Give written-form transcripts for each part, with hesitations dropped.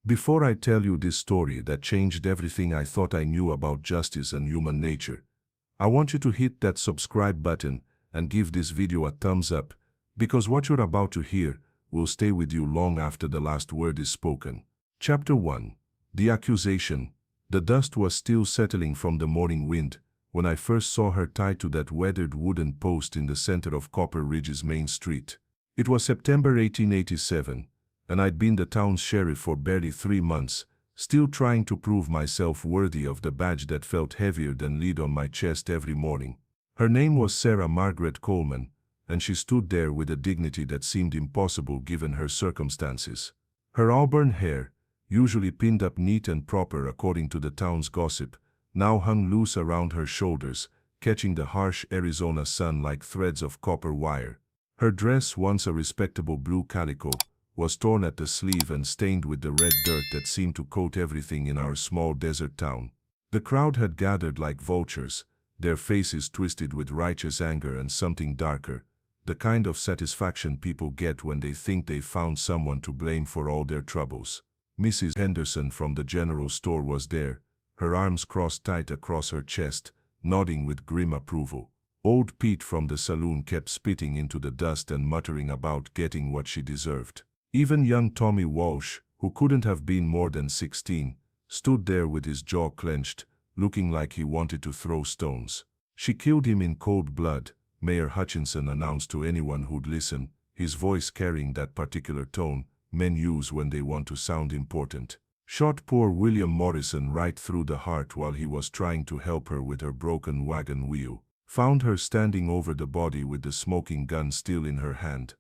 Before I tell you this story that changed everything I thought I knew about justice and human nature, I want you to hit that subscribe button and give this video a thumbs up, because what you're about to hear will stay with you long after the last word is spoken. Chapter 1. The Accusation. The dust was still settling from the morning wind when I first saw her tied to that weathered wooden post in the center of Copper Ridge's main street. It was September 1887, and I'd been the town's sheriff for barely 3 months, still trying to prove myself worthy of the badge that felt heavier than lead on my chest every morning. Her name was Sarah Margaret Coleman, and she stood there with a dignity that seemed impossible given her circumstances. Her auburn hair, usually pinned up neat and proper according to the town's gossip, now hung loose around her shoulders, catching the harsh Arizona sun like threads of copper wire. Her dress, once a respectable blue calico, was torn at the sleeve and stained with the red dirt that seemed to coat everything in our small desert town. The crowd had gathered like vultures, their faces twisted with righteous anger and something darker, the kind of satisfaction people get when they think they've found someone to blame for all their troubles. Mrs. Henderson from the general store was there, her arms crossed tight across her chest, nodding with grim approval. Old Pete from the saloon kept spitting into the dust and muttering about getting what she deserved. Even young Tommy Walsh, who couldn't have been more than 16, stood there with his jaw clenched, looking like he wanted to throw stones. "She killed him in cold blood," Mayor Hutchinson announced to anyone who'd listen, his voice carrying that particular tone men use when they want to sound important. "Shot poor William Morrison right through the heart while he was trying to help her with her broken wagon wheel. Found her standing over the body with the smoking gun still in her hand."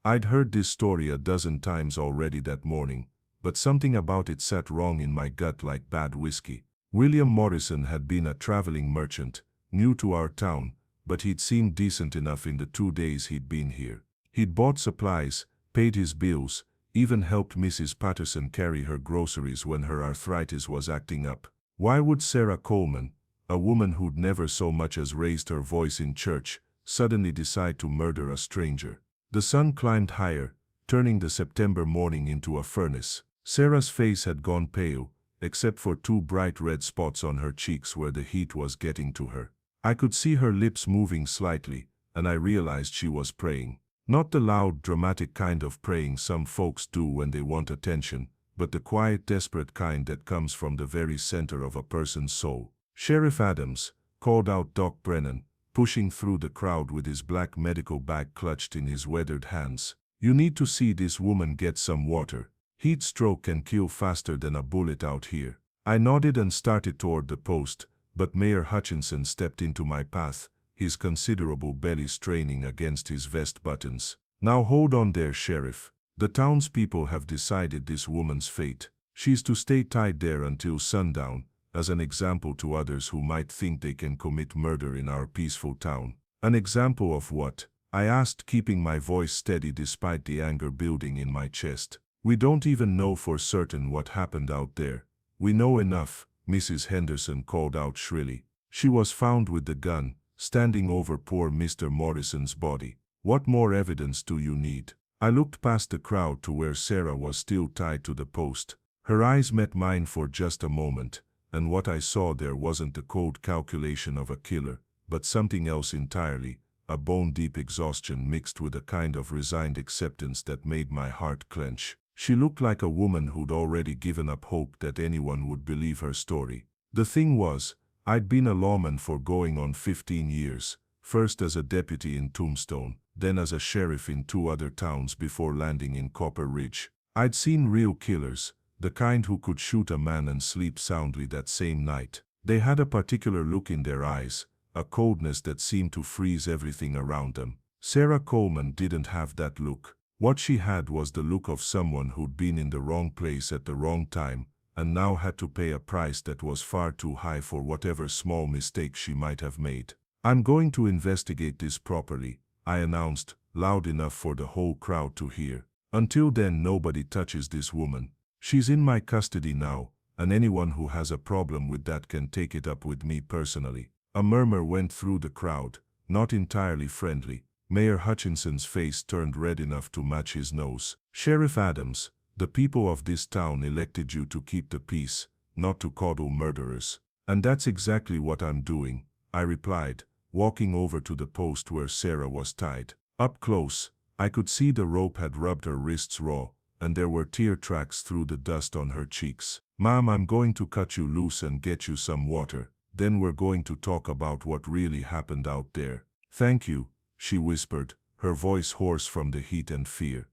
I'd heard this story a dozen times already that morning, but something about it sat wrong in my gut like bad whiskey. William Morrison had been a traveling merchant, new to our town, but he'd seemed decent enough in the 2 days he'd been here. He'd bought supplies, paid his bills, even helped Mrs. Patterson carry her groceries when her arthritis was acting up. Why would Sarah Coleman, a woman who'd never so much as raised her voice in church, suddenly decide to murder a stranger? The sun climbed higher, turning the September morning into a furnace. Sarah's face had gone pale, except for 2 bright red spots on her cheeks where the heat was getting to her. I could see her lips moving slightly, and I realized she was praying. Not the loud, dramatic kind of praying some folks do when they want attention, but the quiet, desperate kind that comes from the very center of a person's soul. "Sheriff Adams," called out Doc Brennan, pushing through the crowd with his black medical bag clutched in his weathered hands. "You need to see this woman get some water. Heat stroke can kill faster than a bullet out here." I nodded and started toward the post, but Mayor Hutchinson stepped into my path, his considerable belly straining against his vest buttons. "Now hold on there, Sheriff. The townspeople have decided this woman's fate. She's to stay tied there until sundown, as an example to others who might think they can commit murder in our peaceful town." "An example of what?" I asked, keeping my voice steady despite the anger building in my chest. "We don't even know for certain what happened out there." "We know enough," Mrs. Henderson called out shrilly. "She was found with the gun, standing over poor Mr. Morrison's body. What more evidence do you need?" I looked past the crowd to where Sarah was still tied to the post. Her eyes met mine for just a moment, and what I saw there wasn't the cold calculation of a killer, but something else entirely, a bone-deep exhaustion mixed with a kind of resigned acceptance that made my heart clench. She looked like a woman who'd already given up hope that anyone would believe her story. The thing was, I'd been a lawman for going on 15 years, first as a deputy in Tombstone, then as a sheriff in 2 other towns before landing in Copper Ridge. I'd seen real killers, the kind who could shoot a man and sleep soundly that same night. They had a particular look in their eyes, a coldness that seemed to freeze everything around them. Sarah Coleman didn't have that look. What she had was the look of someone who'd been in the wrong place at the wrong time, and now had to pay a price that was far too high for whatever small mistake she might have made. "I'm going to investigate this properly," I announced, loud enough for the whole crowd to hear. "Until then, nobody touches this woman. She's in my custody now, and anyone who has a problem with that can take it up with me personally." A murmur went through the crowd, not entirely friendly. Mayor Hutchinson's face turned red enough to match his nose. "Sheriff Adams," The people of this town elected you to keep the peace, not to coddle murderers. And that's exactly what I'm doing, I replied, walking over to the post where Sarah was tied. Up close, I could see the rope had rubbed her wrists raw, and there were tear tracks through the dust on her cheeks. Mom, I'm going to cut you loose and get you some water. Then we're going to talk about what really happened out there. Thank you, she whispered, her voice hoarse from the heat and fear.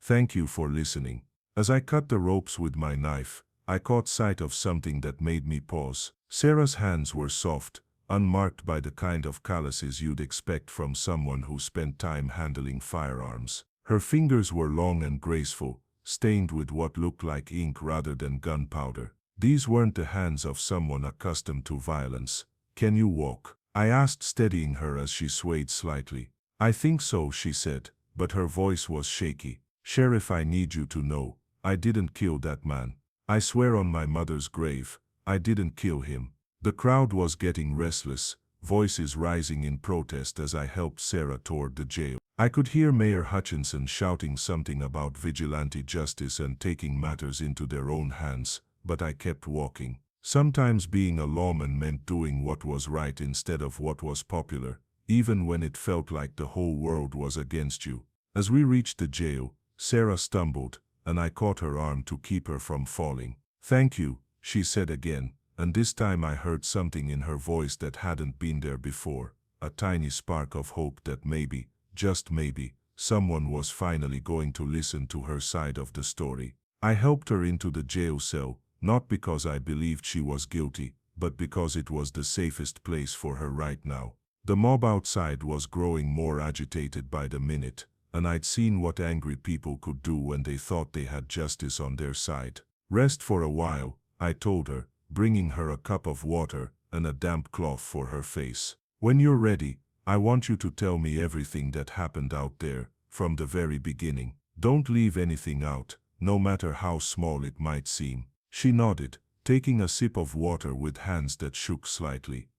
Thank you for listening. As I cut the ropes with my knife, I caught sight of something that made me pause. Sarah's hands were soft, unmarked by the kind of calluses you'd expect from someone who spent time handling firearms. Her fingers were long and graceful, stained with what looked like ink rather than gunpowder. These weren't the hands of someone accustomed to violence. Can you walk? I asked, steadying her as she swayed slightly. I think so, she said, but her voice was shaky. Sheriff, I need you to know, I didn't kill that man. I swear on my mother's grave, I didn't kill him. The crowd was getting restless, voices rising in protest as I helped Sarah toward the jail. I could hear Mayor Hutchinson shouting something about vigilante justice and taking matters into their own hands, but I kept walking. Sometimes being a lawman meant doing what was right instead of what was popular, even when it felt like the whole world was against you. As we reached the jail, Sarah stumbled, and I caught her arm to keep her from falling. Thank you, she said again, and this time I heard something in her voice that hadn't been there before, a tiny spark of hope that maybe, just maybe, someone was finally going to listen to her side of the story. I helped her into the jail cell, not because I believed she was guilty, but because it was the safest place for her right now. The mob outside was growing more agitated by the minute, and I'd seen what angry people could do when they thought they had justice on their side. Rest for a while, I told her, bringing her a cup of water and a damp cloth for her face. When you're ready, I want you to tell me everything that happened out there, from the very beginning. Don't leave anything out, no matter how small it might seem. She nodded, taking a sip of water with hands that shook slightly.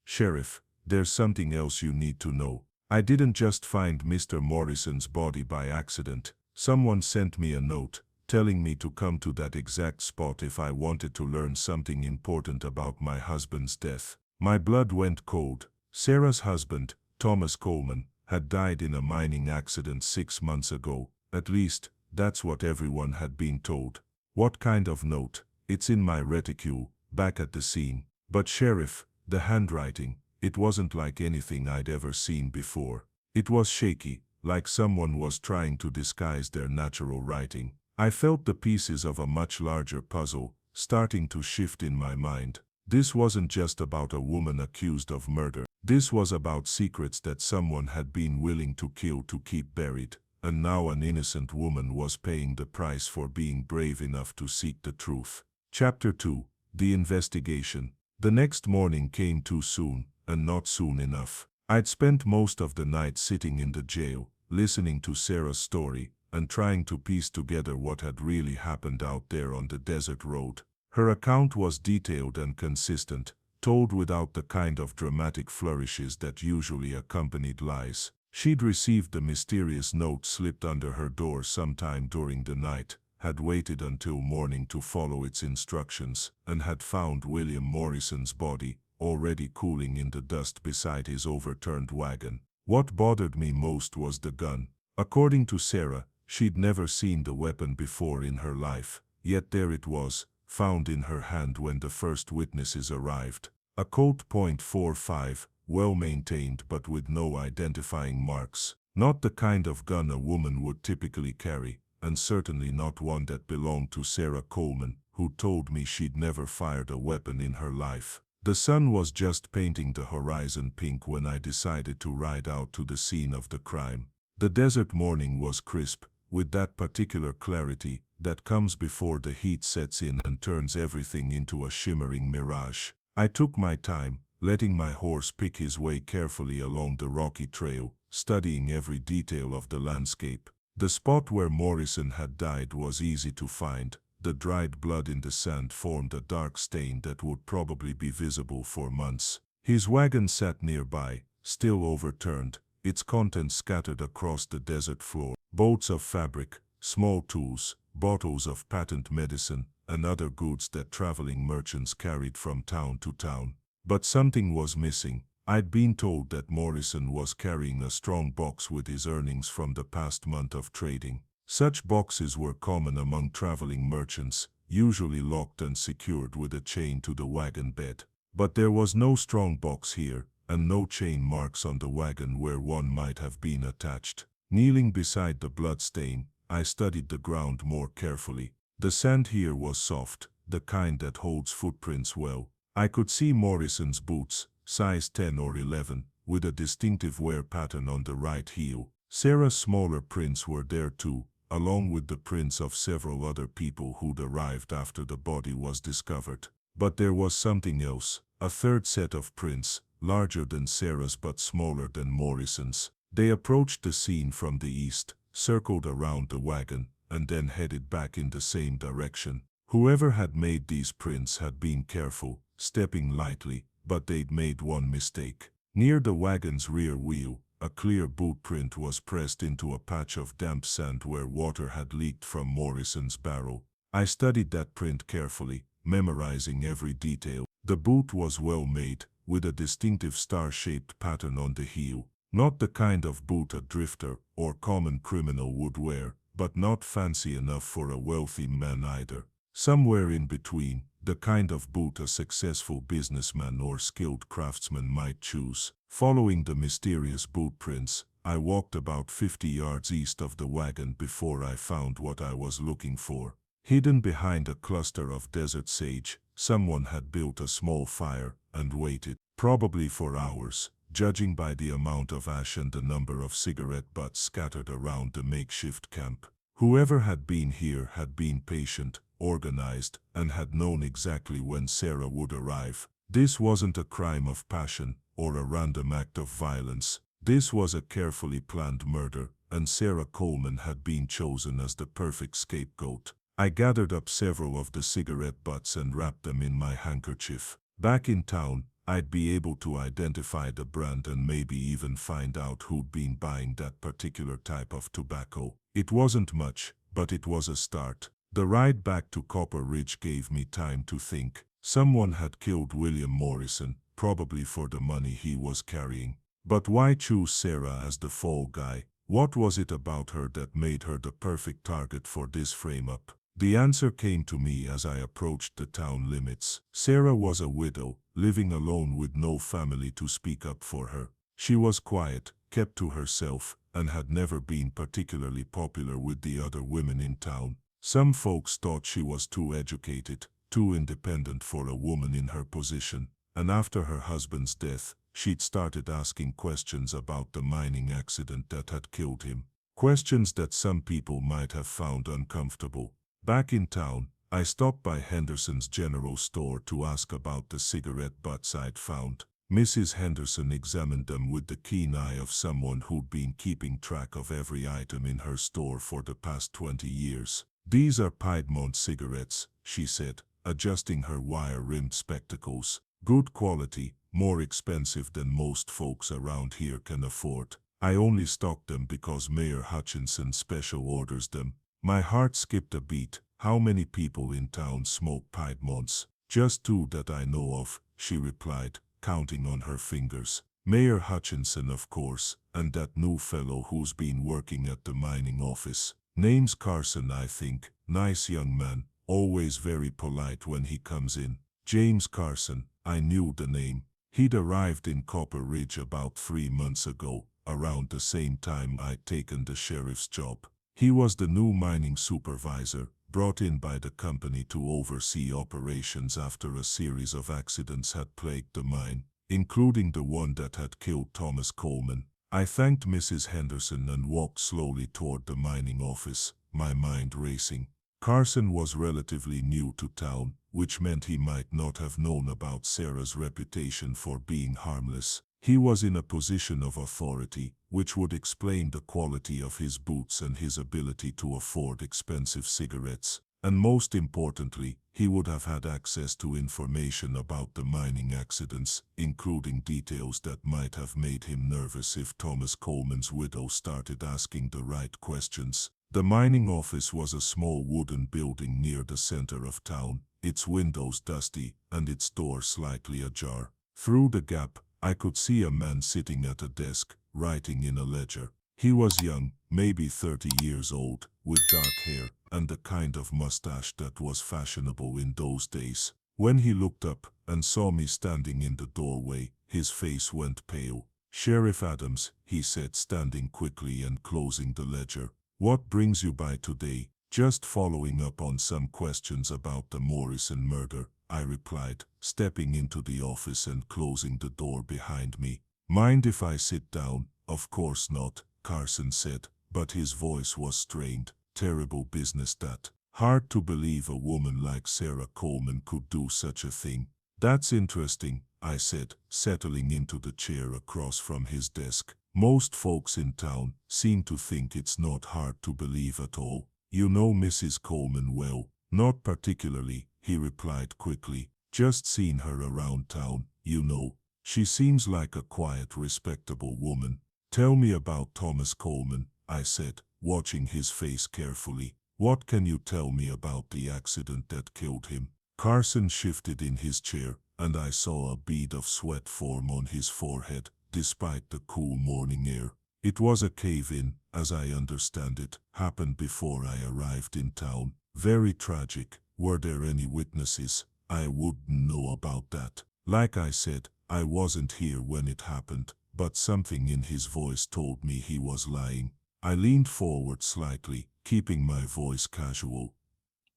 Sheriff, there's something else you need to know. I didn't just find Mr. Morrison's body by accident. Someone sent me a note, telling me to come to that exact spot if I wanted to learn something important about my husband's death. My blood went cold. Sarah's husband, Thomas Coleman, had died in a mining accident 6 months ago. At least, that's what everyone had been told. What kind of note? It's in my reticule, back at the scene. But Sheriff, the handwriting, it wasn't like anything I'd ever seen before. It was shaky, like someone was trying to disguise their natural writing. I felt the pieces of a much larger puzzle starting to shift in my mind. This wasn't just about a woman accused of murder. This was about secrets that someone had been willing to kill to keep buried, and now an innocent woman was paying the price for being brave enough to seek the truth. Chapter 2. The Investigation. The next morning came too soon, and not soon enough. I'd spent most of the night sitting in the jail, listening to Sarah's story, and trying to piece together what had really happened out there on the desert road. Her account was detailed and consistent, told without the kind of dramatic flourishes that usually accompanied lies. She'd received the mysterious note slipped under her door sometime during the night, had waited until morning to follow its instructions, and had found William Morrison's body, already cooling in the dust beside his overturned wagon. What bothered me most was the gun. According to Sarah, she'd never seen the weapon before in her life, yet there it was, found in her hand when the first witnesses arrived. A Colt .45, well-maintained but with no identifying marks. Not the kind of gun a woman would typically carry, and certainly not one that belonged to Sarah Coleman, who told me she'd never fired a weapon in her life. The sun was just painting the horizon pink when I decided to ride out to the scene of the crime. The desert morning was crisp, with that particular clarity that comes before the heat sets in and turns everything into a shimmering mirage. I took my time, letting my horse pick his way carefully along the rocky trail, studying every detail of the landscape. The spot where Morrison had died was easy to find. The dried blood in the sand formed a dark stain that would probably be visible for months. His wagon sat nearby, still overturned, its contents scattered across the desert floor. Bolts of fabric, small tools, bottles of patent medicine, and other goods that traveling merchants carried from town to town. But something was missing. I'd been told that Morrison was carrying a strong box with his earnings from the past month of trading. Such boxes were common among traveling merchants, usually locked and secured with a chain to the wagon bed. But there was no strong box here, and no chain marks on the wagon where one might have been attached. Kneeling beside the bloodstain, I studied the ground more carefully. The sand here was soft, the kind that holds footprints well. I could see Morrison's boots, size 10 or 11, with a distinctive wear pattern on the right heel. Sarah's smaller prints were there too, along with the prints of several other people who'd arrived after the body was discovered. But there was something else, a third set of prints, larger than Sarah's but smaller than Morrison's. They approached the scene from the east, circled around the wagon, and then headed back in the same direction. Whoever had made these prints had been careful, stepping lightly, but they'd made one mistake. Near the wagon's rear wheel, a clear boot print was pressed into a patch of damp sand where water had leaked from Morrison's barrel. I studied that print carefully, memorizing every detail. The boot was well made, with a distinctive star-shaped pattern on the heel. Not the kind of boot a drifter or common criminal would wear, but not fancy enough for a wealthy man either. Somewhere in between, the kind of boot a successful businessman or skilled craftsman might choose. Following the mysterious boot prints, I walked about 50 yards east of the wagon before I found what I was looking for. Hidden behind a cluster of desert sage, someone had built a small fire and waited, probably for hours, judging by the amount of ash and the number of cigarette butts scattered around the makeshift camp. Whoever had been here had been patient, organized, and had known exactly when Sarah would arrive. This wasn't a crime of passion or a random act of violence. This was a carefully planned murder, and Sarah Coleman had been chosen as the perfect scapegoat. I gathered up several of the cigarette butts and wrapped them in my handkerchief. Back in town, I'd be able to identify the brand and maybe even find out who'd been buying that particular type of tobacco. It wasn't much, but it was a start. The ride back to Copper Ridge gave me time to think. Someone had killed William Morrison, probably for the money he was carrying. But why choose Sarah as the fall guy? What was it about her that made her the perfect target for this frame-up? The answer came to me as I approached the town limits. Sarah was a widow, living alone with no family to speak up for her. She was quiet, kept to herself, and had never been particularly popular with the other women in town. Some folks thought she was too educated, too independent for a woman in her position, and after her husband's death, she'd started asking questions about the mining accident that had killed him. Questions that some people might have found uncomfortable. Back in town, I stopped by Henderson's general store to ask about the cigarette butts I'd found. Mrs. Henderson examined them with the keen eye of someone who'd been keeping track of every item in her store for the past 20 years. "These are Piedmont cigarettes," she said, adjusting her wire-rimmed spectacles. "Good quality, more expensive than most folks around here can afford. I only stock them because Mayor Hutchinson special orders them." My heart skipped a beat. How many people in town smoke Piedmonts? "Just 2 that I know of," she replied, counting on her fingers. "Mayor Hutchinson, of course, and that new fellow who's been working at the mining office. Name's Carson, I think. Nice young man, always very polite when he comes in. James Carson." I knew the name. He'd arrived in Copper Ridge about 3 months ago, around the same time I'd taken the sheriff's job. He was the new mining supervisor, brought in by the company to oversee operations after a series of accidents had plagued the mine, including the one that had killed Thomas Coleman. I thanked Mrs. Henderson and walked slowly toward the mining office, my mind racing. Carson was relatively new to town, which meant he might not have known about Sarah's reputation for being harmless. He was in a position of authority, which would explain the quality of his boots and his ability to afford expensive cigarettes. And most importantly, he would have had access to information about the mining accidents, including details that might have made him nervous if Thomas Coleman's widow started asking the right questions. The mining office was a small wooden building near the center of town, its windows dusty and its door slightly ajar. Through the gap, I could see a man sitting at a desk, writing in a ledger. He was young, maybe 30 years old, with dark hair and the kind of mustache that was fashionable in those days. When he looked up and saw me standing in the doorway, his face went pale. "Sheriff Adams," he said, standing quickly and closing the ledger. "What brings you by today?" "Just following up on some questions about the Morrison murder," I replied, stepping into the office and closing the door behind me. "Mind if I sit down?" "Of course not," Carson said, but his voice was strained. "Terrible business that. Hard to believe a woman like Sarah Coleman could do such a thing." "That's interesting," I said, settling into the chair across from his desk. "Most folks in town seem to think it's not hard to believe at all." "You know Mrs. Coleman well?" "Not particularly," he replied quickly. "Just seen her around town, you know. She seems like a quiet, respectable woman." "Tell me about Thomas Coleman," I said, watching his face carefully. "What can you tell me about the accident that killed him?" Carson shifted in his chair, and I saw a bead of sweat form on his forehead, despite the cool morning air. "It was a cave-in, as I understand it, happened before I arrived in town. Very tragic. Were there any witnesses?" "I wouldn't know about that. Like I said, I wasn't here when it happened," but something in his voice told me he was lying. I leaned forward slightly, keeping my voice casual.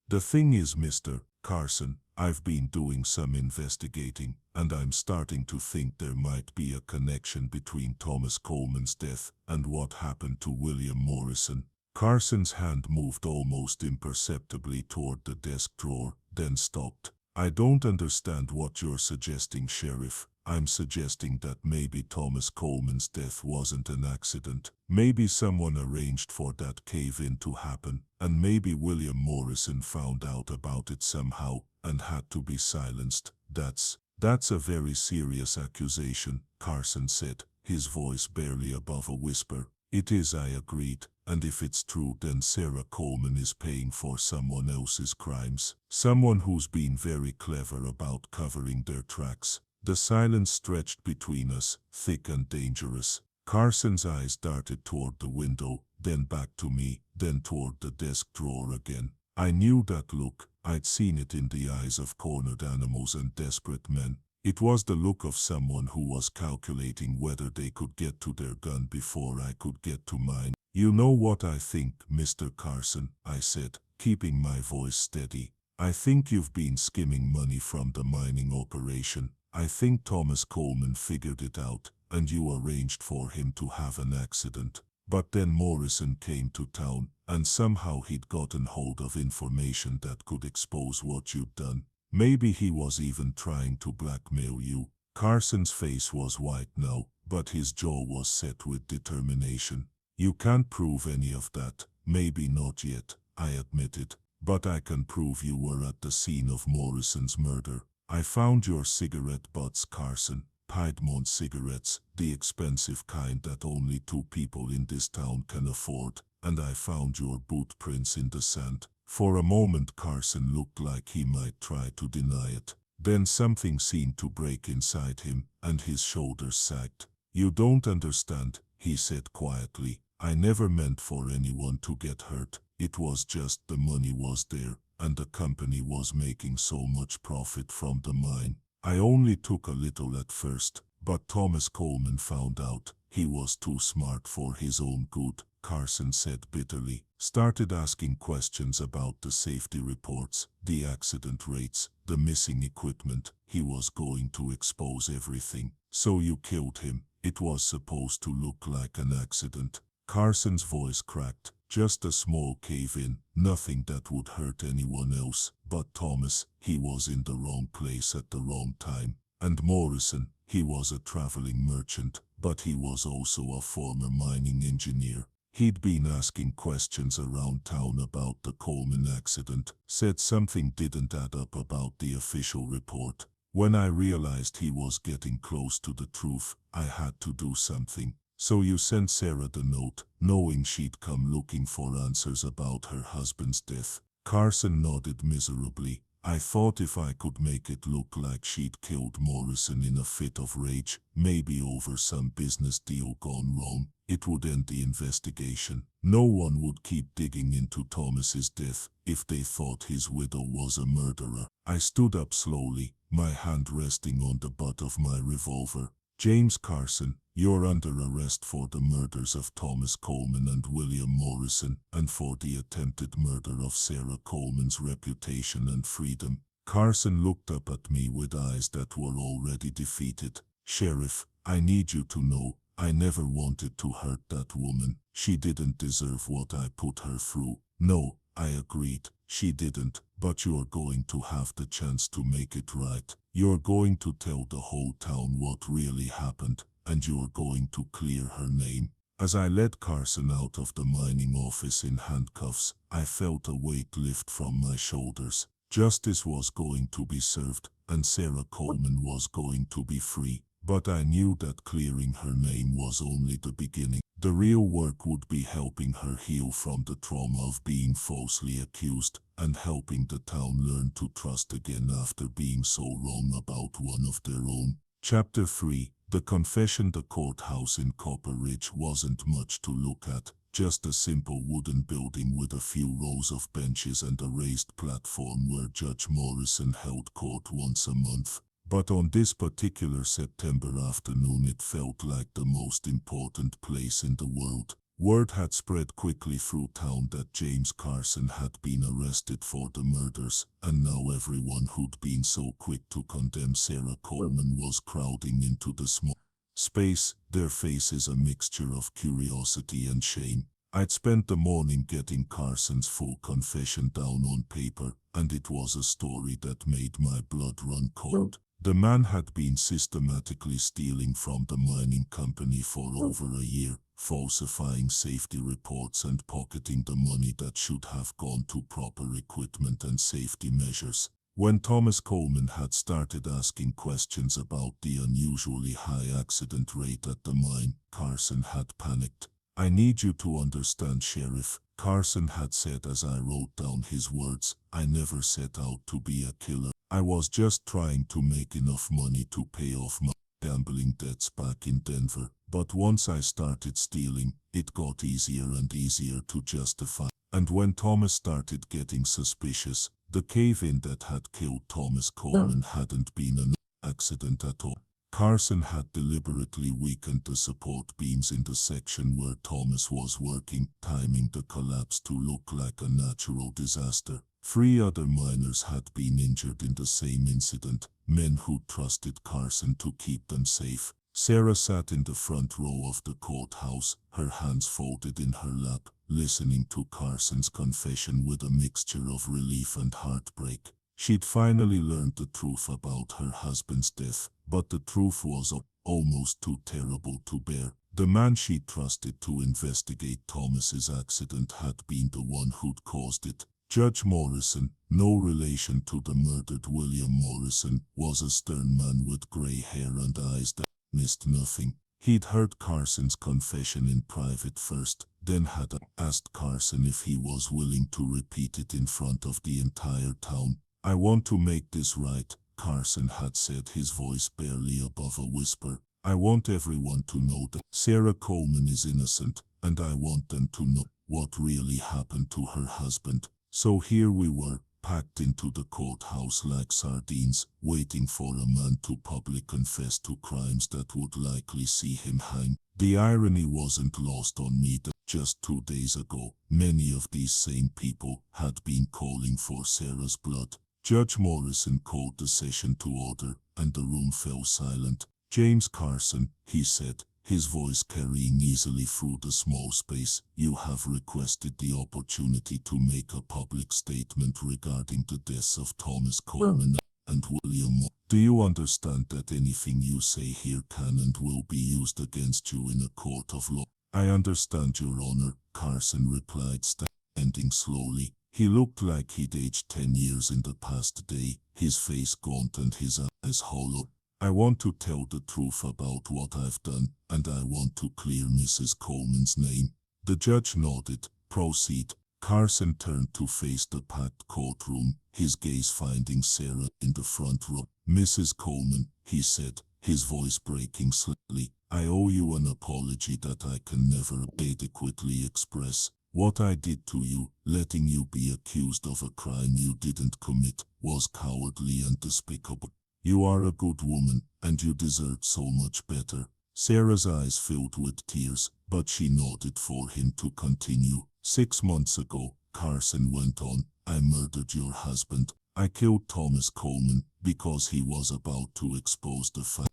"The thing is, Mr. Carson, I've been doing some investigating, and I'm starting to think there might be a connection between Thomas Coleman's death and what happened to William Morrison." Carson's hand moved almost imperceptibly toward the desk drawer, then stopped. "I don't understand what you're suggesting, Sheriff." "I'm suggesting that maybe Thomas Coleman's death wasn't an accident. Maybe someone arranged for that cave-in to happen, and maybe William Morrison found out about it somehow and had to be silenced." That's a very serious accusation," Carson said, his voice barely above a whisper. "It is," I agreed, "and if it's true, then Sarah Coleman is paying for someone else's crimes. Someone who's been very clever about covering their tracks." The silence stretched between us, thick and dangerous. Carson's eyes darted toward the window, then back to me, then toward the desk drawer again. I knew that look. I'd seen it in the eyes of cornered animals and desperate men. It was the look of someone who was calculating whether they could get to their gun before I could get to mine. "You know what I think, Mr. Carson," I said, keeping my voice steady. "I think you've been skimming money from the mining operation. I think Thomas Coleman figured it out, and you arranged for him to have an accident. But then Morrison came to town, and somehow he'd gotten hold of information that could expose what you'd done. Maybe he was even trying to blackmail you." Carson's face was white now, but his jaw was set with determination. "You can't prove any of that." "Maybe not yet," I admitted, "but I can prove you were at the scene of Morrison's murder. I found your cigarette butts, Carson. Piedmont cigarettes, the expensive kind that only 2 people in this town can afford, and I found your boot prints in the sand." For a moment Carson looked like he might try to deny it. Then something seemed to break inside him, and his shoulders sagged. "You don't understand," he said quietly. "I never meant for anyone to get hurt. It was just the money was there, and the company was making so much profit from the mine. I only took a little at first, but Thomas Coleman found out. He was too smart for his own good," Carson said bitterly. "Started asking questions about the safety reports, the accident rates, the missing equipment. He was going to expose everything." "So you killed him." "It was supposed to look like an accident." Carson's voice cracked. "Just a small cave-in, nothing that would hurt anyone else. But Thomas, he was in the wrong place at the wrong time. And Morrison, he was a traveling merchant, but he was also a former mining engineer. He'd been asking questions around town about the Coleman accident, said something didn't add up about the official report. When I realized he was getting close to the truth, I had to do something. So you sent Sarah the note, knowing she'd come looking for answers about her husband's death. Carson nodded miserably. I thought if I could make it look like she'd killed Morrison in a fit of rage, maybe over some business deal gone wrong, it would end the investigation. No one would keep digging into Thomas's death if they thought his widow was a murderer. I stood up slowly, my hand resting on the butt of my revolver. James Carson, you're under arrest for the murders of Thomas Coleman and William Morrison, and for the attempted murder of Sarah Coleman's reputation and freedom. Carson looked up at me with eyes that were already defeated. Sheriff, I need you to know, I never wanted to hurt that woman. She didn't deserve what I put her through. No, I agreed, she didn't, but you're going to have the chance to make it right. You're going to tell the whole town what really happened, and you're going to clear her name. As I led Carson out of the mining office in handcuffs, I felt a weight lift from my shoulders. Justice was going to be served, and Sarah Coleman was going to be free. But I knew that clearing her name was only the beginning. The real work would be helping her heal from the trauma of being falsely accused, and helping the town learn to trust again after being so wrong about one of their own. Chapter 3. The confession. The courthouse in Copper Ridge wasn't much to look at, just a simple wooden building with a few rows of benches and a raised platform where Judge Morrison held court once a month. But on this particular September afternoon it felt like the most important place in the world. Word had spread quickly through town that James Carson had been arrested for the murders, and now everyone who'd been so quick to condemn Sarah Coleman was crowding into the small space, their faces a mixture of curiosity and shame. I'd spent the morning getting Carson's full confession down on paper, and it was a story that made my blood run cold. The man had been systematically stealing from the mining company for over a year, falsifying safety reports and pocketing the money that should have gone to proper equipment and safety measures. When Thomas Coleman had started asking questions about the unusually high accident rate at the mine, Carson had panicked. I need you to understand, Sheriff, Carson had said as I wrote down his words. I never set out to be a killer. I was just trying to make enough money to pay off my gambling debts back in Denver. But once I started stealing, it got easier and easier to justify. And when Thomas started getting suspicious, the cave-in that had killed Thomas Coleman hadn't been an accident at all. Carson had deliberately weakened the support beams in the section where Thomas was working, timing the collapse to look like a natural disaster. 3 other miners had been injured in the same incident, men who trusted Carson to keep them safe. Sarah sat in the front row of the courthouse, her hands folded in her lap, listening to Carson's confession with a mixture of relief and heartbreak. She'd finally learned the truth about her husband's death, but the truth was almost too terrible to bear. The man she trusted to investigate Thomas's accident had been the one who'd caused it. Judge Morrison, no relation to the murdered William Morrison, was a stern man with gray hair and eyes that missed nothing. He'd heard Carson's confession in private first, then had asked Carson if he was willing to repeat it in front of the entire town. I want to make this right, Carson had said, his voice barely above a whisper. I want everyone to know that Sarah Coleman is innocent, and I want them to know what really happened to her husband. So here we were, packed into the courthouse like sardines, waiting for a man to publicly confess to crimes that would likely see him hanged. The irony wasn't lost on me that just 2 days ago, many of these same people had been calling for Sarah's blood. Judge Morrison called the session to order, and the room fell silent. James Carson, he said, his voice carrying easily through the small space, you have requested the opportunity to make a public statement regarding the deaths of Thomas Coleman and William. Do you understand that anything you say here can and will be used against you in a court of law? I understand, Your Honor, Carson replied, standing slowly. He looked like he'd aged 10 years in the past day, his face gaunt and his eyes hollow. I want to tell the truth about what I've done, and I want to clear Mrs. Coleman's name. The judge nodded. Proceed. Carson turned to face the packed courtroom, his gaze finding Sarah in the front row. Mrs. Coleman, he said, his voice breaking slightly, I owe you an apology that I can never adequately express. What I did to you, letting you be accused of a crime you didn't commit, was cowardly and despicable. You are a good woman, and you deserve so much better. Sarah's eyes filled with tears, but she nodded for him to continue. 6 months ago, Carson went on, I murdered your husband. I killed Thomas Coleman because he was about to expose the fact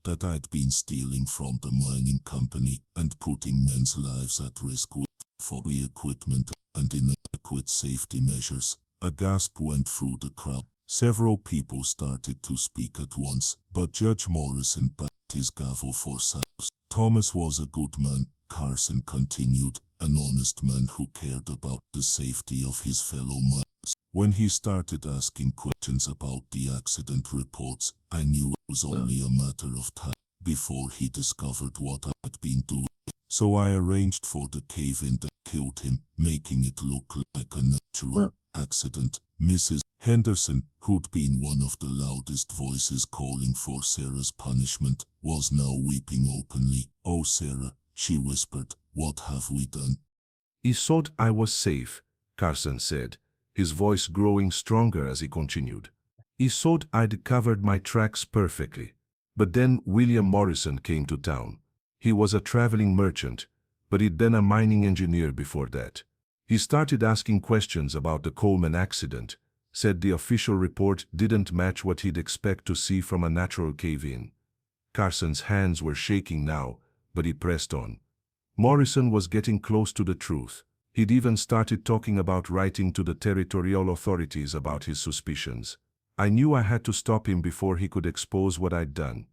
that I'd been stealing from the mining company and putting men's lives at risk with foggy equipment and inadequate safety measures. A gasp went through the crowd. Several people started to speak at once, but Judge Morrison backed his gavel for silence. Thomas was a good man, Carson continued, an honest man who cared about the safety of his fellow miners. When he started asking questions about the accident reports, I knew it was only a matter of time before he discovered what I'd been doing. So I arranged for the cave-in that killed him, making it look like a natural accident. Mrs. Henderson, who'd been one of the loudest voices calling for Sarah's punishment, was now weeping openly. Oh, Sarah, she whispered, what have we done? He thought I was safe, Carson said, his voice growing stronger as he continued. He thought I'd covered my tracks perfectly. But then William Morrison came to town. He was a traveling merchant, but he'd been a mining engineer before that. He started asking questions about the Coleman accident, said the official report didn't match what he'd expect to see from a natural cave-in. Carson's hands were shaking now, but he pressed on. Morrison was getting close to the truth. He'd even started talking about writing to the territorial authorities about his suspicions. I knew I had to stop him before he could expose what I'd done.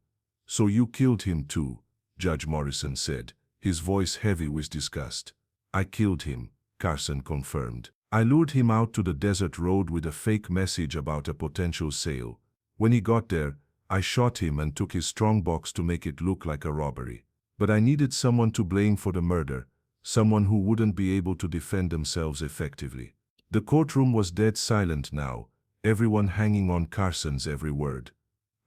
So you killed him too, Judge Morrison said, his voice heavy with disgust. I killed him, Carson confirmed. I lured him out to the desert road with a fake message about a potential sale. When he got there, I shot him and took his strongbox to make it look like a robbery. But I needed someone to blame for the murder, someone who wouldn't be able to defend themselves effectively. The courtroom was dead silent now, everyone hanging on Carson's every word.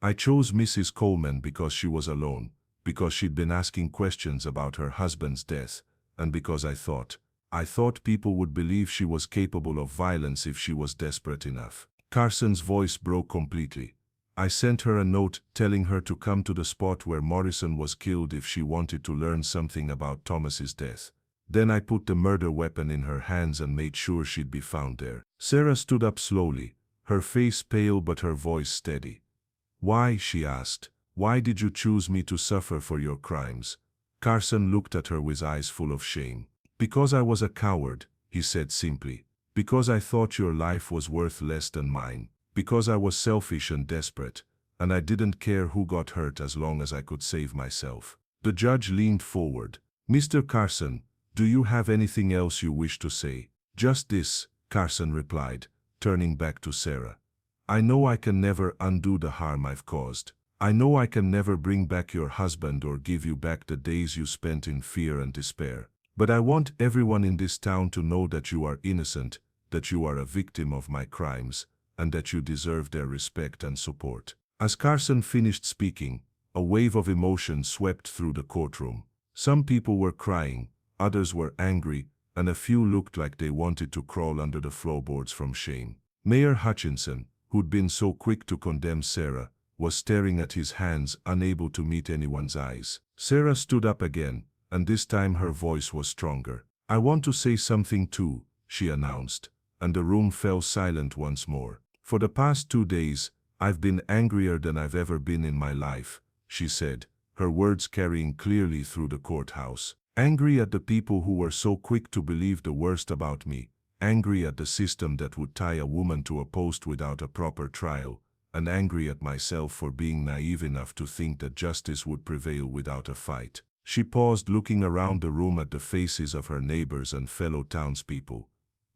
I chose Mrs. Coleman because she was alone, because she'd been asking questions about her husband's death, and because I thought people would believe she was capable of violence if she was desperate enough. Carson's voice broke completely. I sent her a note telling her to come to the spot where Morrison was killed if she wanted to learn something about Thomas's death. Then I put the murder weapon in her hands and made sure she'd be found there. Sarah stood up slowly, her face pale but her voice steady. Why, she asked, why did you choose me to suffer for your crimes? Carson looked at her with eyes full of shame. Because I was a coward, he said simply. Because I thought your life was worth less than mine. Because I was selfish and desperate, and I didn't care who got hurt as long as I could save myself. The judge leaned forward. Mr. Carson, do you have anything else you wish to say? Just this, Carson replied, turning back to Sarah. I know I can never undo the harm I've caused. I know I can never bring back your husband or give you back the days you spent in fear and despair. But I want everyone in this town to know that you are innocent, that you are a victim of my crimes, and that you deserve their respect and support. As Carson finished speaking, a wave of emotion swept through the courtroom. Some people were crying, others were angry, and a few looked like they wanted to crawl under the floorboards from shame. Mayor Hutchinson, who'd been so quick to condemn Sarah, was staring at his hands, unable to meet anyone's eyes. Sarah stood up again, and this time her voice was stronger. I want to say something too, she announced, and the room fell silent once more. For the past 2 days, I've been angrier than I've ever been in my life, she said, her words carrying clearly through the courthouse. Angry at the people who were so quick to believe the worst about me, angry at the system that would tie a woman to a post without a proper trial, and angry at myself for being naive enough to think that justice would prevail without a fight. She paused, looking around the room at the faces of her neighbors and fellow townspeople.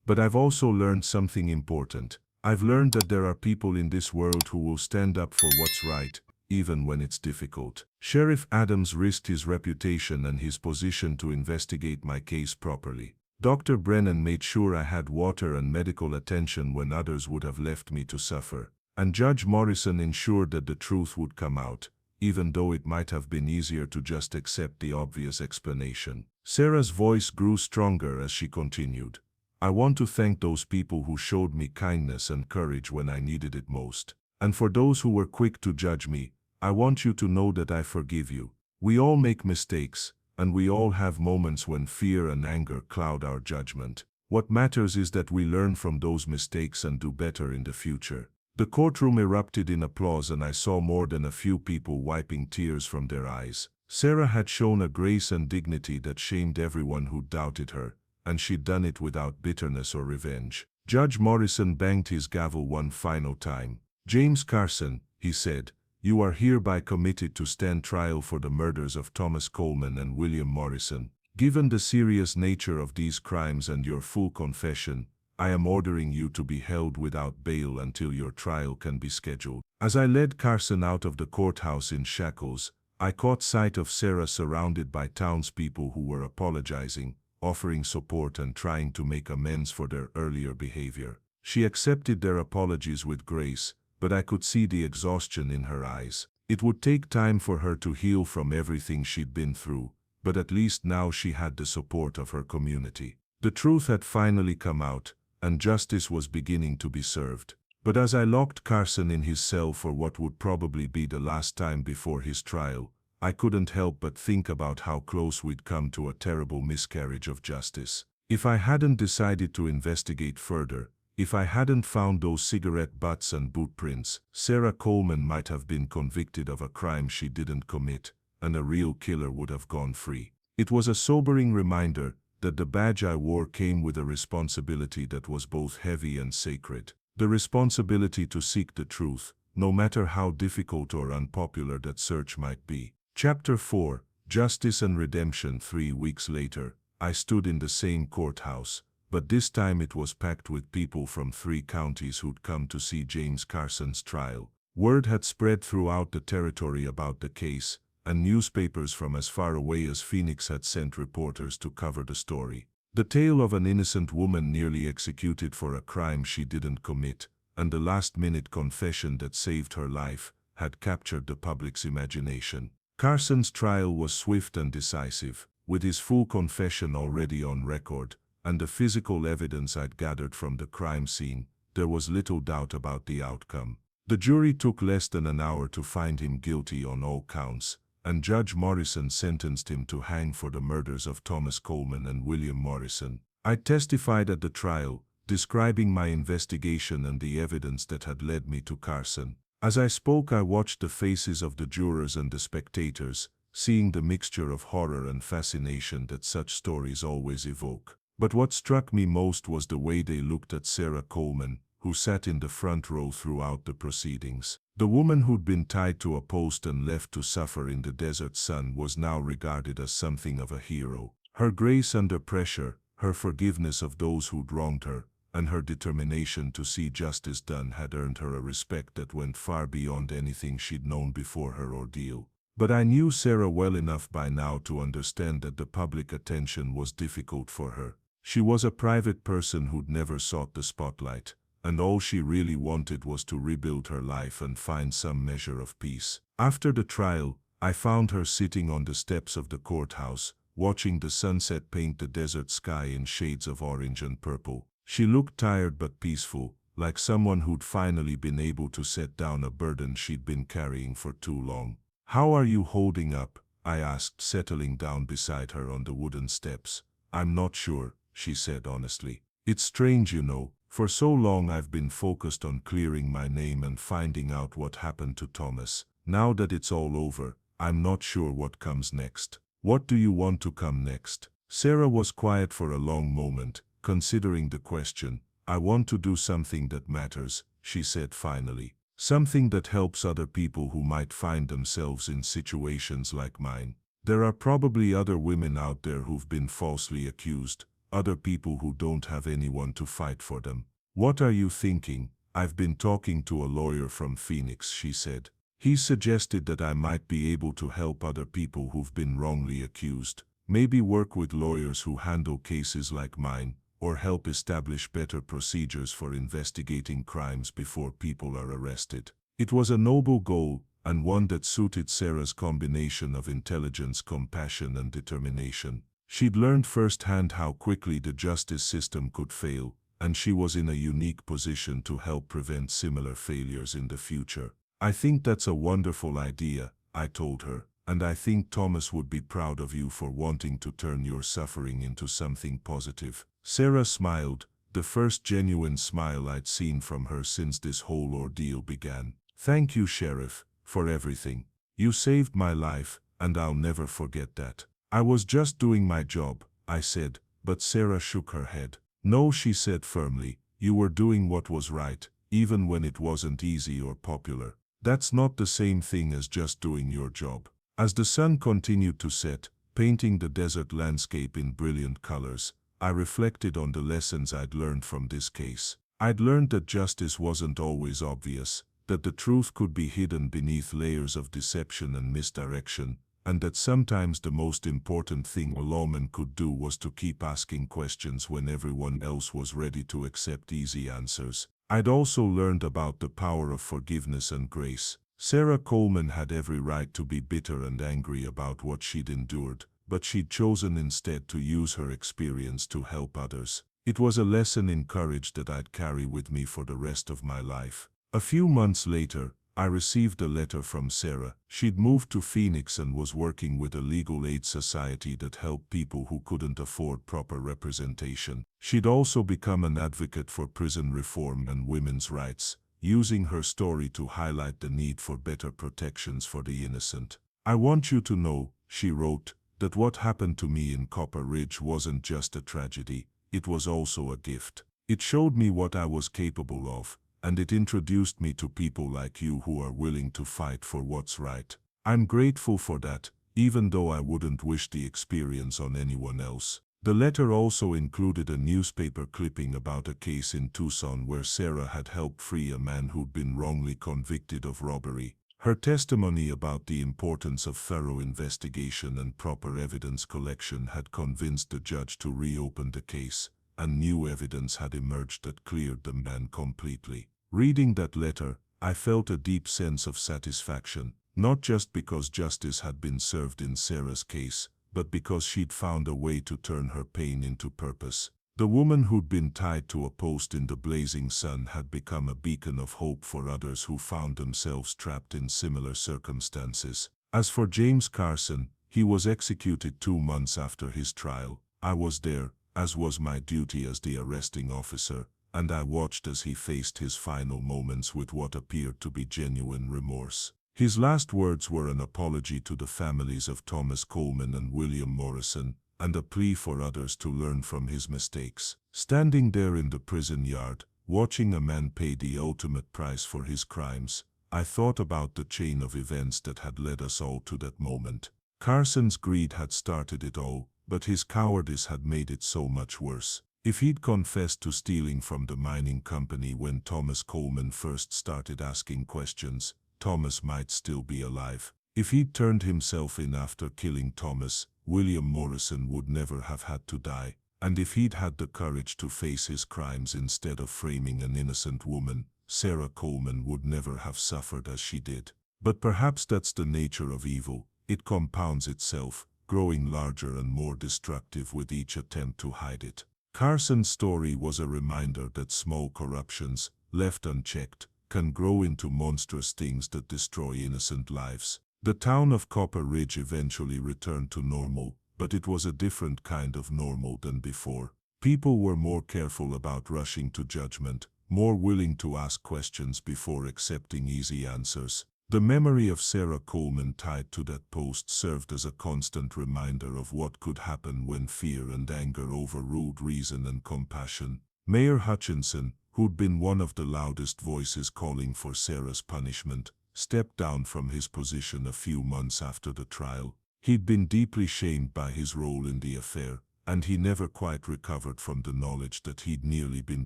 But I've also learned something important. I've learned that there are people in this world who will stand up for what's right, even when it's difficult. Sheriff Adams risked his reputation and his position to investigate my case properly. Dr. Brennan made sure I had water and medical attention when others would have left me to suffer. And Judge Morrison ensured that the truth would come out, even though it might have been easier to just accept the obvious explanation. Sarah's voice grew stronger as she continued. I want to thank those people who showed me kindness and courage when I needed it most. And for those who were quick to judge me, I want you to know that I forgive you. We all make mistakes, and we all have moments when fear and anger cloud our judgment. What matters is that we learn from those mistakes and do better in the future. The courtroom erupted in applause, and I saw more than a few people wiping tears from their eyes. Sarah had shown a grace and dignity that shamed everyone who doubted her, and she'd done it without bitterness or revenge. Judge Morrison banged his gavel one final time. James Carson, he said, you are hereby committed to stand trial for the murders of Thomas Coleman and William Morrison. Given the serious nature of these crimes and your full confession, I am ordering you to be held without bail until your trial can be scheduled. As I led Carson out of the courthouse in shackles, I caught sight of Sarah surrounded by townspeople who were apologizing, offering support and trying to make amends for their earlier behavior. She accepted their apologies with grace, but I could see the exhaustion in her eyes. It would take time for her to heal from everything she'd been through, but at least now she had the support of her community. The truth had finally come out, and justice was beginning to be served. But as I locked Carson in his cell for what would probably be the last time before his trial, I couldn't help but think about how close we'd come to a terrible miscarriage of justice. If I hadn't decided to investigate further, if I hadn't found those cigarette butts and boot prints, Sarah Coleman might have been convicted of a crime she didn't commit, and a real killer would have gone free. It was a sobering reminder that the badge I wore came with a responsibility that was both heavy and sacred. The responsibility to seek the truth, no matter how difficult or unpopular that search might be. Chapter 4, Justice and Redemption. 3 weeks later, I stood in the same courthouse, but this time it was packed with people from 3 counties who'd come to see James Carson's trial. Word had spread throughout the territory about the case, and newspapers from as far away as Phoenix had sent reporters to cover the story. The tale of an innocent woman nearly executed for a crime she didn't commit, and the last-minute confession that saved her life, had captured the public's imagination. Carson's trial was swift and decisive, with his full confession already on record, and the physical evidence I'd gathered from the crime scene. There was little doubt about the outcome. The jury took less than an hour to find him guilty on all counts, and Judge Morrison sentenced him to hang for the murders of Thomas Coleman and William Morrison. I testified at the trial, describing my investigation and the evidence that had led me to Carson. As I spoke, I watched the faces of the jurors and the spectators, seeing the mixture of horror and fascination that such stories always evoke. But what struck me most was the way they looked at Sarah Coleman, who sat in the front row throughout the proceedings. The woman who'd been tied to a post and left to suffer in the desert sun was now regarded as something of a hero. Her grace under pressure, her forgiveness of those who'd wronged her, and her determination to see justice done had earned her a respect that went far beyond anything she'd known before her ordeal. But I knew Sarah well enough by now to understand that the public attention was difficult for her. She was a private person who'd never sought the spotlight, and all she really wanted was to rebuild her life and find some measure of peace. After the trial, I found her sitting on the steps of the courthouse, watching the sunset paint the desert sky in shades of orange and purple. She looked tired but peaceful, like someone who'd finally been able to set down a burden she'd been carrying for too long. "How are you holding up?" I asked, settling down beside her on the wooden steps. "I'm not sure," she said honestly. "It's strange, you know. For so long I've been focused on clearing my name and finding out what happened to Thomas. Now that it's all over, I'm not sure what comes next." "What do you want to come next?" Sarah was quiet for a long moment, considering the question. "I want to do something that matters," she said finally. "Something that helps other people who might find themselves in situations like mine. There are probably other women out there who've been falsely accused, other people who don't have anyone to fight for them." "What are you thinking?" "I've been talking to a lawyer from Phoenix," she said. He suggested that I might be able to help other people who've been wrongly accused, maybe work with lawyers who handle cases like mine, or help establish better procedures for investigating crimes before people are arrested. It was a noble goal, and one that suited Sarah's combination of intelligence, compassion, and determination. She'd learned firsthand how quickly the justice system could fail, and she was in a unique position to help prevent similar failures in the future. I think that's a wonderful idea, I told her, and I think Thomas would be proud of you for wanting to turn your suffering into something positive. Sarah smiled, the first genuine smile I'd seen from her since this whole ordeal began. Thank you, Sheriff, for everything. You saved my life, and I'll never forget that. I was just doing my job, I said, but Sarah shook her head. No, she said firmly, you were doing what was right, even when it wasn't easy or popular. That's not the same thing as just doing your job. As the sun continued to set, painting the desert landscape in brilliant colors, I reflected on the lessons I'd learned from this case. I'd learned that justice wasn't always obvious, that the truth could be hidden beneath layers of deception and misdirection, and that sometimes the most important thing a lawman could do was to keep asking questions when everyone else was ready to accept easy answers. I'd also learned about the power of forgiveness and grace. Sarah Coleman had every right to be bitter and angry about what she'd endured, but she'd chosen instead to use her experience to help others. It was a lesson in courage that I'd carry with me for the rest of my life. A few months later, I received a letter from Sarah. She'd moved to Phoenix and was working with a legal aid society that helped people who couldn't afford proper representation. She'd also become an advocate for prison reform and women's rights, using her story to highlight the need for better protections for the innocent. I want you to know, she wrote, that what happened to me in Copper Ridge wasn't just a tragedy, it was also a gift. It showed me what I was capable of, and it introduced me to people like you who are willing to fight for what's right. I'm grateful for that, even though I wouldn't wish the experience on anyone else. The letter also included a newspaper clipping about a case in Tucson where Sarah had helped free a man who'd been wrongly convicted of robbery. Her testimony about the importance of thorough investigation and proper evidence collection had convinced the judge to reopen the case, and new evidence had emerged that cleared the man completely. Reading that letter, I felt a deep sense of satisfaction, not just because justice had been served in Sarah's case, but because she'd found a way to turn her pain into purpose. The woman who'd been tied to a post in the blazing sun had become a beacon of hope for others who found themselves trapped in similar circumstances. As for James Carson, he was executed 2 months after his trial. I was there, as was my duty as the arresting officer, and I watched as he faced his final moments with what appeared to be genuine remorse. His last words were an apology to the families of Thomas Coleman and William Morrison, and a plea for others to learn from his mistakes. Standing there in the prison yard, watching a man pay the ultimate price for his crimes, I thought about the chain of events that had led us all to that moment. Carson's greed had started it all, but his cowardice had made it so much worse. If he'd confessed to stealing from the mining company when Thomas Coleman first started asking questions, Thomas might still be alive. If he'd turned himself in after killing Thomas, William Morrison would never have had to die. And if he'd had the courage to face his crimes instead of framing an innocent woman, Sarah Coleman would never have suffered as she did. But perhaps that's the nature of evil. It compounds itself, growing larger and more destructive with each attempt to hide it. Carson's story was a reminder that small corruptions, left unchecked, can grow into monstrous things that destroy innocent lives. The town of Copper Ridge eventually returned to normal, but it was a different kind of normal than before. People were more careful about rushing to judgment, more willing to ask questions before accepting easy answers. The memory of Sarah Coleman tied to that post served as a constant reminder of what could happen when fear and anger overruled reason and compassion. Mayor Hutchinson, who'd been one of the loudest voices calling for Sarah's punishment, stepped down from his position a few months after the trial. He'd been deeply shamed by his role in the affair, and he never quite recovered from the knowledge that he'd nearly been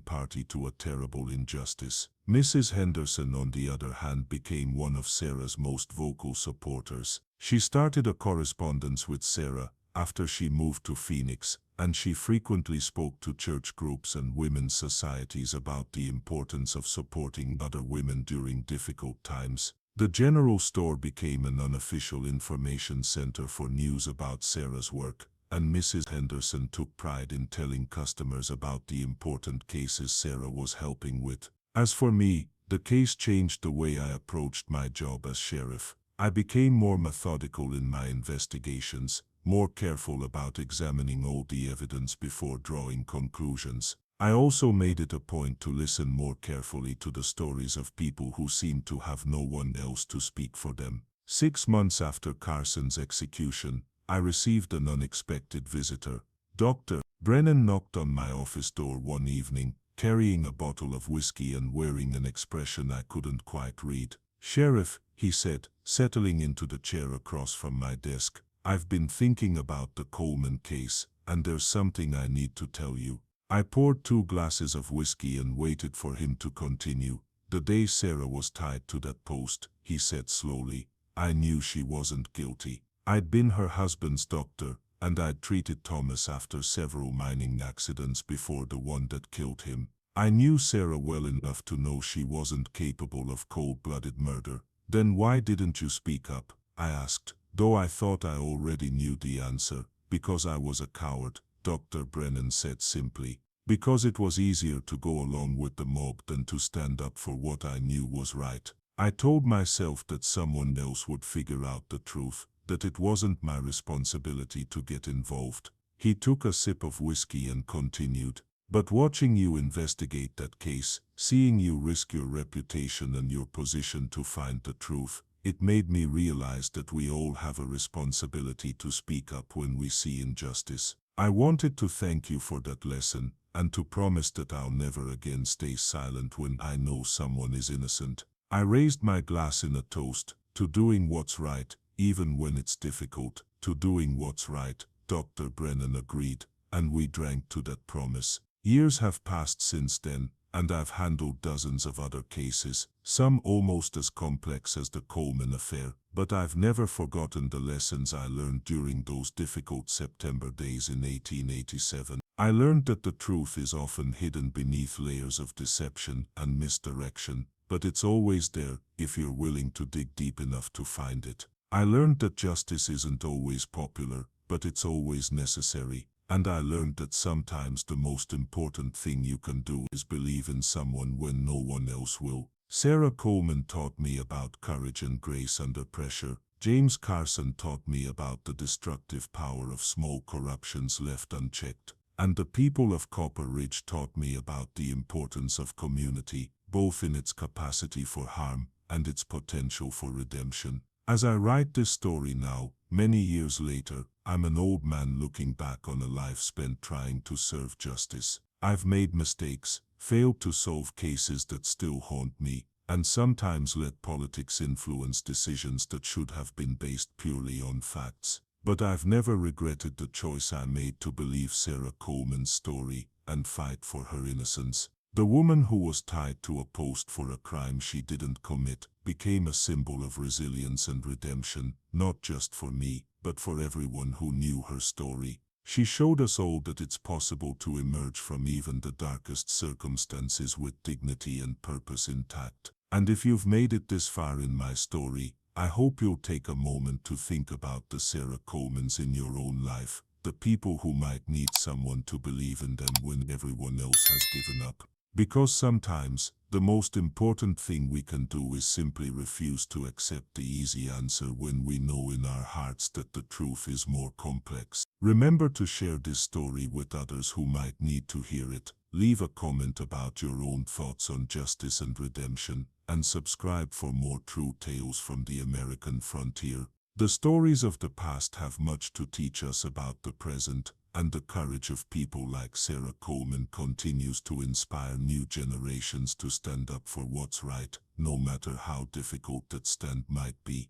party to a terrible injustice. Mrs. Henderson, on the other hand, became one of Sarah's most vocal supporters. She started a correspondence with Sarah after she moved to Phoenix, and she frequently spoke to church groups and women's societies about the importance of supporting other women during difficult times. The general store became an unofficial information center for news about Sarah's work, and Mrs. Henderson took pride in telling customers about the important cases Sarah was helping with. As for me, the case changed the way I approached my job as sheriff. I became more methodical in my investigations, more careful about examining all the evidence before drawing conclusions. I also made it a point to listen more carefully to the stories of people who seemed to have no one else to speak for them. 6 months after Carson's execution, I received an unexpected visitor. Dr. Brennan knocked on my office door one evening, carrying a bottle of whiskey and wearing an expression I couldn't quite read. "Sheriff," he said, settling into the chair across from my desk, "I've been thinking about the Coleman case, and there's something I need to tell you." I poured 2 glasses of whiskey and waited for him to continue. "The day Sarah was tied to that post," he said slowly, "I knew she wasn't guilty. I'd been her husband's doctor, and I'd treated Thomas after several mining accidents before the one that killed him. I knew Sarah well enough to know she wasn't capable of cold-blooded murder." "Then why didn't you speak up?" I asked, though I thought I already knew the answer. "Because I was a coward," Dr. Brennan said simply. "Because it was easier to go along with the mob than to stand up for what I knew was right. I told myself that someone else would figure out the truth, that it wasn't my responsibility to get involved." He took a sip of whiskey and continued, "But watching you investigate that case, seeing you risk your reputation and your position to find the truth, it made me realize that we all have a responsibility to speak up when we see injustice. I wanted to thank you for that lesson, and to promise that I'll never again stay silent when I know someone is innocent." I raised my glass in a toast, to doing what's right, even when it's difficult. "To doing what's right," Dr. Brennan agreed, and we drank to that promise. Years have passed since then, and I've handled dozens of other cases, some almost as complex as the Coleman affair, but I've never forgotten the lessons I learned during those difficult September days in 1887. I learned that the truth is often hidden beneath layers of deception and misdirection, but it's always there if you're willing to dig deep enough to find it. I learned that justice isn't always popular, but it's always necessary. And I learned that sometimes the most important thing you can do is believe in someone when no one else will. Sarah Coleman taught me about courage and grace under pressure. James Carson taught me about the destructive power of small corruptions left unchecked. And the people of Copper Ridge taught me about the importance of community, both in its capacity for harm and its potential for redemption. As I write this story now, many years later, I'm an old man looking back on a life spent trying to serve justice. I've made mistakes, failed to solve cases that still haunt me, and sometimes let politics influence decisions that should have been based purely on facts. But I've never regretted the choice I made to believe Sarah Coleman's story and fight for her innocence. The woman who was tied to a post for a crime she didn't commit became a symbol of resilience and redemption, not just for me, but for everyone who knew her story. She showed us all that it's possible to emerge from even the darkest circumstances with dignity and purpose intact. And if you've made it this far in my story, I hope you'll take a moment to think about the Sarah Colemans in your own life, the people who might need someone to believe in them when everyone else has given up. Because sometimes, the most important thing we can do is simply refuse to accept the easy answer when we know in our hearts that the truth is more complex. Remember to share this story with others who might need to hear it. Leave a comment about your own thoughts on justice and redemption, and subscribe for more true tales from the American frontier. The stories of the past have much to teach us about the present, and the courage of people like Sarah Coleman continues to inspire new generations to stand up for what's right, no matter how difficult that stand might be.